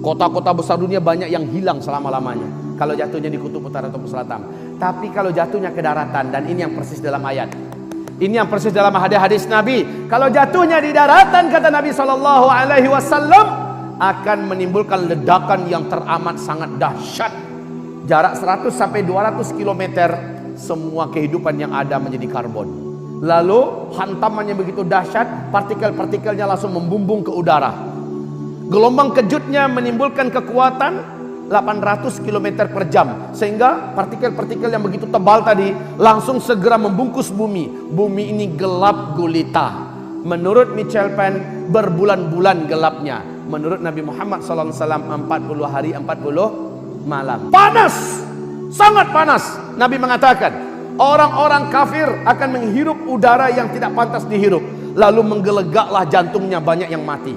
Kota-kota besar dunia banyak yang hilang selama-lamanya kalau jatuhnya di kutub utara atau selatan. Tapi kalau jatuhnya ke daratan, dan ini yang persis dalam ayat, ini yang persis dalam hadis Nabi, kalau jatuhnya di daratan, kata Nabi SAW, akan menimbulkan ledakan yang teramat sangat dahsyat. Jarak 100 sampai 200 km, semua kehidupan yang ada menjadi karbon. Lalu hantamannya begitu dahsyat, partikel-partikelnya langsung membumbung ke udara. Gelombang kejutnya menimbulkan kekuatan 800 km per jam, sehingga partikel-partikel yang begitu tebal tadi langsung segera membungkus bumi. Bumi ini gelap gulita. Menurut Michel Penn, berbulan-bulan gelapnya. Menurut Nabi Muhammad SAW, 40 hari 40 malam. Panas, sangat panas. Nabi mengatakan, orang-orang kafir akan menghirup udara yang tidak pantas dihirup, lalu menggelegaklah jantungnya, banyak yang mati.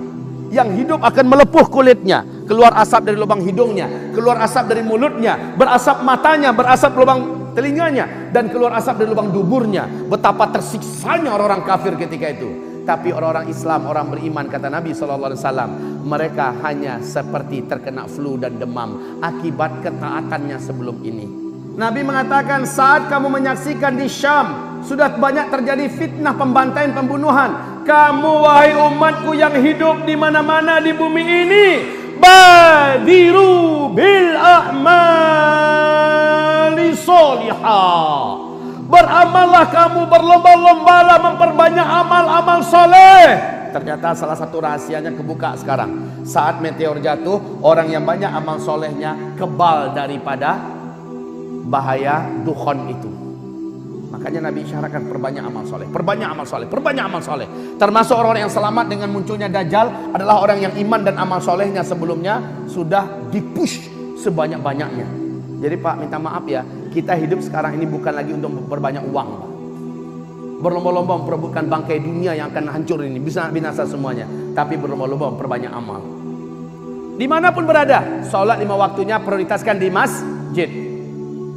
Yang hidup akan melepuh kulitnya, keluar asap dari lubang hidungnya, keluar asap dari mulutnya, berasap matanya, berasap lubang telinganya, dan keluar asap dari lubang duburnya. Betapa tersiksanya orang-orang kafir ketika itu. Tapi orang-orang Islam, orang beriman, kata Nabi SAW, mereka hanya seperti terkena flu dan demam akibat ketaatannya sebelum ini. Nabi mengatakan, saat kamu menyaksikan di Syam sudah banyak terjadi fitnah, pembantaian, pembunuhan, kamu wahai umatku yang hidup di mana-mana di bumi ini, badiru bil a'mali sholihah, beramallah kamu, berlomba-lombalah memperbanyak amal-amal soleh. Ternyata salah satu rahasianya kebuka sekarang. Saat meteor jatuh, orang yang banyak amal solehnya kebal daripada bahaya dukhon itu. Makanya Nabi isyaratkan perbanyak amal soleh, perbanyak amal soleh, perbanyak amal soleh. Termasuk orang-orang yang selamat dengan munculnya Dajjal adalah orang yang iman dan amal solehnya sebelumnya sudah dipush sebanyak-banyaknya. Jadi Pak, minta maaf ya, kita hidup sekarang ini bukan lagi untuk memperbanyak uang, Pak. Berlomba-lomba memperebutkan bangkai dunia yang akan hancur ini, bisa binasa semuanya. Tapi berlomba-lomba memperbanyak amal. Dimanapun berada, sholat 5 waktunya prioritaskan di masjid.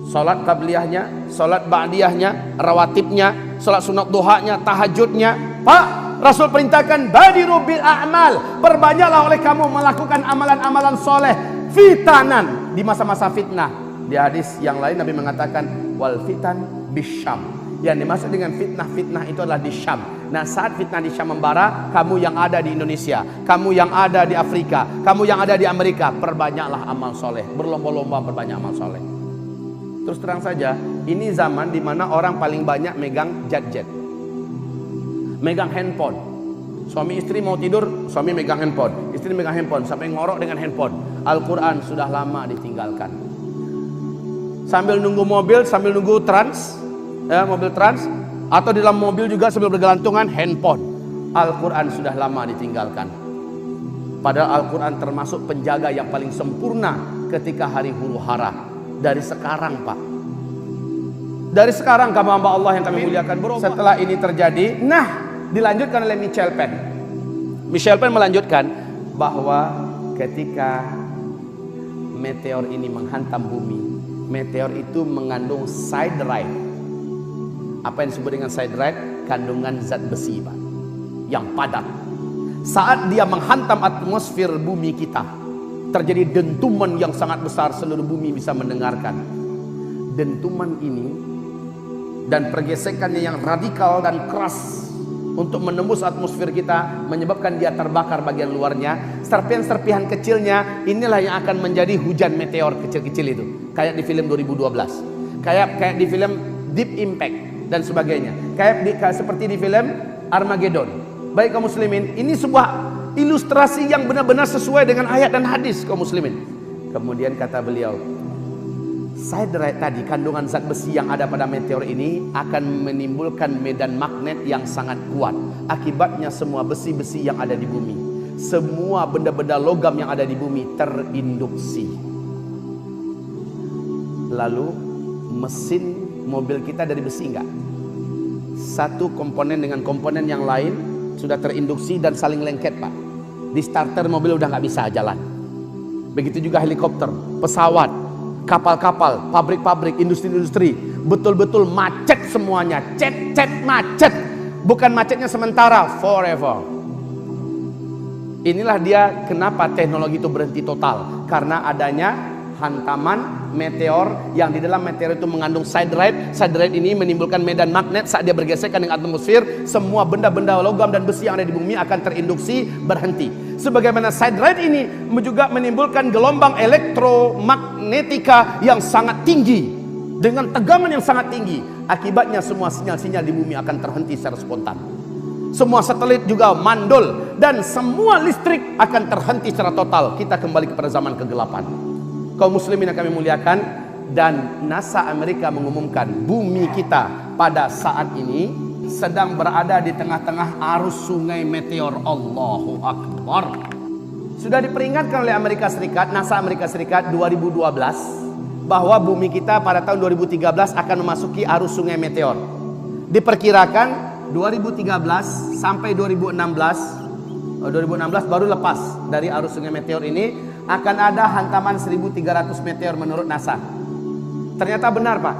Sholat qabliyahnya, sholat ba'diyahnya, rawatibnya, sholat sunat duhanya, tahajudnya. Pak, Rasul perintahkan badiru bil a'mal, perbanyaklah oleh kamu melakukan amalan-amalan soleh fitanan di masa-masa fitnah. Di hadis yang lain Nabi mengatakan wal fitan bisyam. Yang dimaksud dengan fitnah-fitnah itu adalah di Syam. Nah, saat fitnah di Syam membara, kamu yang ada di Indonesia, kamu yang ada di Afrika, kamu yang ada di Amerika, perbanyaklah amal soleh, berlomba-lomba perbanyak amal soleh. Terus terang saja, ini zaman dimana orang paling banyak megang jet-jet, megang handphone. Suami istri mau tidur, suami megang handphone, istri megang handphone, sampai ngorok dengan handphone. Al-Quran sudah lama ditinggalkan. Sambil nunggu mobil, sambil nunggu trans, ya, mobil trans, atau di dalam mobil juga sambil bergelantungan handphone. Al-Quran sudah lama ditinggalkan. Padahal Al-Quran termasuk penjaga yang paling sempurna ketika hari huru hara. Dari sekarang, Pak, dari sekarang kamu hamba Allah yang kami muliakan, bro. Setelah ini terjadi, nah, dilanjutkan oleh Michel Penn. Michel Penn melanjutkan bahwa ketika meteor ini menghantam bumi, meteor itu mengandung siderite. Apa yang disebut dengan siderite? Kandungan zat besi, Pak, yang padat. Saat dia menghantam atmosfer bumi kita, terjadi dentuman yang sangat besar, seluruh bumi bisa mendengarkan. Dentuman ini dan pergesekannya yang radikal dan keras untuk menembus atmosfer kita menyebabkan dia terbakar bagian luarnya. Serpihan-serpihan kecilnya inilah yang akan menjadi hujan meteor kecil-kecil itu, kayak di film 2012, kayak di film Deep Impact dan sebagainya, kayak seperti di film Armageddon. Baik kaum muslimin, ini sebuah ilustrasi yang benar-benar sesuai dengan ayat dan hadis kaum muslimin. Kemudian kata beliau, siderite tadi, kandungan zat besi yang ada pada meteor ini akan menimbulkan medan magnet yang sangat kuat. Akibatnya semua besi-besi yang ada di bumi, semua benda-benda logam yang ada di bumi terinduksi. Lalu mesin mobil kita dari besi enggak? Satu komponen dengan komponen yang lain sudah terinduksi dan saling lengket, Pak. Di starter mobil udah nggak bisa jalan. Begitu juga helikopter, pesawat, kapal-kapal, pabrik-pabrik, industri-industri, betul-betul macet semuanya, macet. Bukan macetnya sementara, forever. Inilah dia kenapa teknologi itu berhenti total, karena adanya hantaman meteor yang di dalam meteor itu mengandung siderite. Siderite ini menimbulkan medan magnet. Saat dia bergesekan dengan atmosfer, semua benda-benda logam dan besi yang ada di bumi akan terinduksi berhenti. Sebagaimana siderite ini juga menimbulkan gelombang elektromagnetika yang sangat tinggi dengan tegangan yang sangat tinggi. Akibatnya semua sinyal-sinyal di bumi akan terhenti secara spontan. Semua satelit juga mandul dan semua listrik akan terhenti secara total. Kita kembali kepada zaman kegelapan. Kaum muslimin yang kami muliakan, dan NASA Amerika mengumumkan bumi kita pada saat ini sedang berada di tengah-tengah arus sungai meteor. Allahu Akbar. Sudah diperingatkan oleh Amerika Serikat, NASA Amerika Serikat 2012 bahwa bumi kita pada tahun 2013 akan memasuki arus sungai meteor. Diperkirakan 2013 sampai 2016 baru lepas dari arus sungai meteor ini, akan ada hantaman 1300 meteor menurut NASA. Ternyata benar Pak.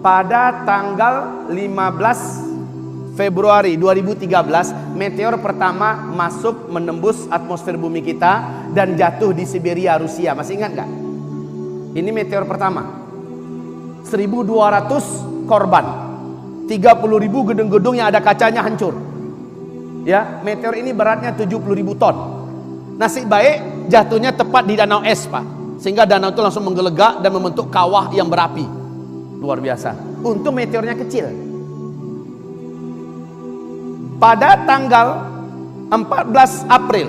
Pada tanggal 15 Februari 2013 meteor pertama masuk menembus atmosfer bumi kita dan jatuh di Siberia, Rusia. Masih ingat nggak? Ini meteor pertama. 1200 korban. 30.000 gedung-gedung yang ada kacanya hancur. Ya, meteor ini beratnya 70.000 ton. Nasib baik jatuhnya tepat di danau es, Pak. Sehingga danau itu langsung menggelegak dan membentuk kawah yang berapi. Luar biasa. Untung meteornya kecil. Pada tanggal 14 April,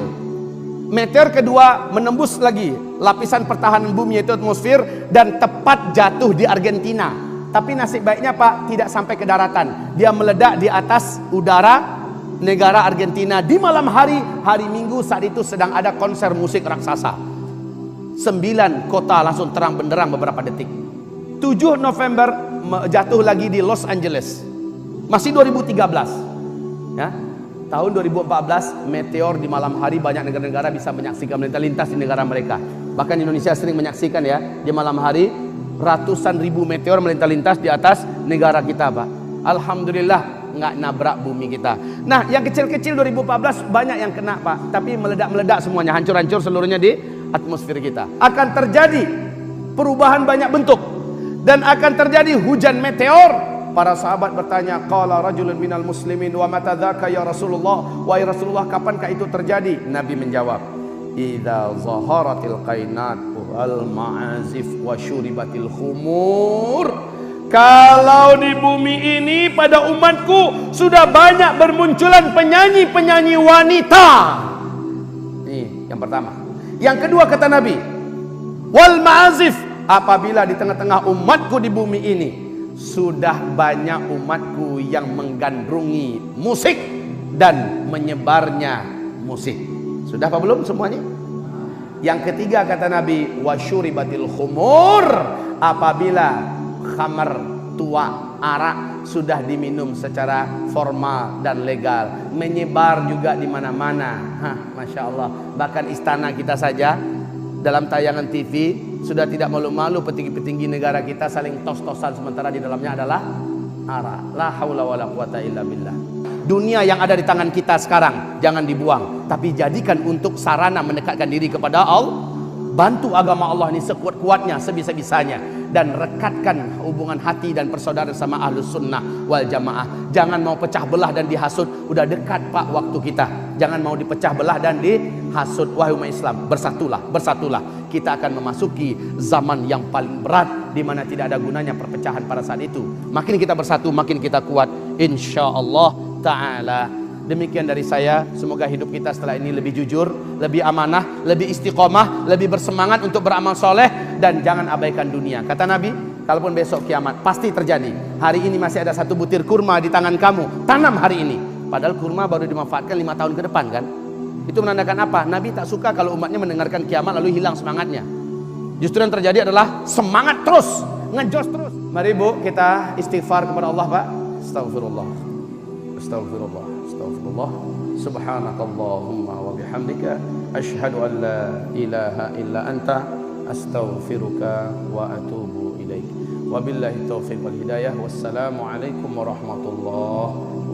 meteor kedua menembus lagi lapisan pertahanan bumi yaitu atmosfer dan tepat jatuh di Argentina. Tapi nasib baiknya Pak, tidak sampai ke daratan. Dia meledak di atas udara negara Argentina di malam hari Minggu. Saat itu sedang ada konser musik raksasa. 9 kota langsung terang benderang beberapa detik. 7 November jatuh lagi di Los Angeles. Masih 2013. Ya. Tahun 2014 meteor di malam hari banyak negara-negara bisa menyaksikan melintas di negara mereka. Bahkan Indonesia sering menyaksikan ya di malam hari. Ratusan ribu meteor melintas di atas negara kita Pak. Alhamdulillah nggak nabrak bumi kita. Nah yang kecil-kecil 2014 banyak yang kena Pak. Tapi meledak-meledak semuanya, hancur-hancur seluruhnya di atmosfer kita. Akan terjadi perubahan banyak bentuk. Dan akan terjadi hujan meteor. Para sahabat bertanya, qala rajulun minal muslimin wa mata dzaka ya Rasulullah. Wahai Rasulullah, kapankah itu terjadi? Nabi menjawab, idza zaharatil qainat al-ma'azif wa syuribatil khumur. Kalau di bumi ini pada umatku sudah banyak bermunculan penyanyi-penyanyi wanita. Ini yang pertama. Yang kedua kata Nabi, wal ma'azif, apabila di tengah-tengah umatku di bumi ini sudah banyak umatku yang menggandrungi musik dan menyebarnya musik. Sudah apa belum semuanya? Yang ketiga kata Nabi, wasyuribatil khumur, apabila khamar tua, arak sudah diminum secara formal dan legal, menyebar juga di mana-mana. Masya Allah. Bahkan istana kita saja dalam tayangan TV sudah tidak malu-malu petinggi-petinggi negara kita saling tos-tosan sementara di dalamnya adalah arak. La haula wala quwata illa billah. Dunia yang ada di tangan kita sekarang jangan dibuang, tapi jadikan untuk sarana mendekatkan diri kepada Allah. Bantu agama Allah ini sekuat-kuatnya, sebisa-bisanya, dan rekatkan hubungan hati dan persaudaraan sama Ahlus Sunnah wal Jamaah. Jangan mau pecah belah dan dihasut. Udah dekat Pak waktu kita. Jangan mau dipecah belah dan dihasut. Wahai umat Islam, bersatulah, bersatulah. Kita akan memasuki zaman yang paling berat di mana tidak ada gunanya perpecahan pada saat itu. Makin kita bersatu, makin kita kuat, insyaallah ta'ala. Demikian dari saya. Semoga hidup kita setelah ini lebih jujur, lebih amanah, lebih istiqomah, lebih bersemangat untuk beramal soleh, dan jangan abaikan dunia. Kata Nabi, kalaupun besok kiamat pasti terjadi. Hari ini masih ada satu butir kurma di tangan kamu, tanam hari ini. Padahal kurma baru dimanfaatkan 5 tahun ke depan kan. Itu menandakan apa? Nabi tak suka kalau umatnya mendengarkan kiamat lalu hilang semangatnya. Justru yang terjadi adalah semangat terus, ngejos terus. Mari Bu, kita istighfar kepada Allah Pak. Astagfirullah, astagfirullah, astagfirullah. Subhanakallahumma wa bihamdika asyhadu an la ilaha illa anta astaghfiruka wa atubu ilaik. Wabillahi taufiq wal hidayah. Wassalamu alaikum warahmatullahi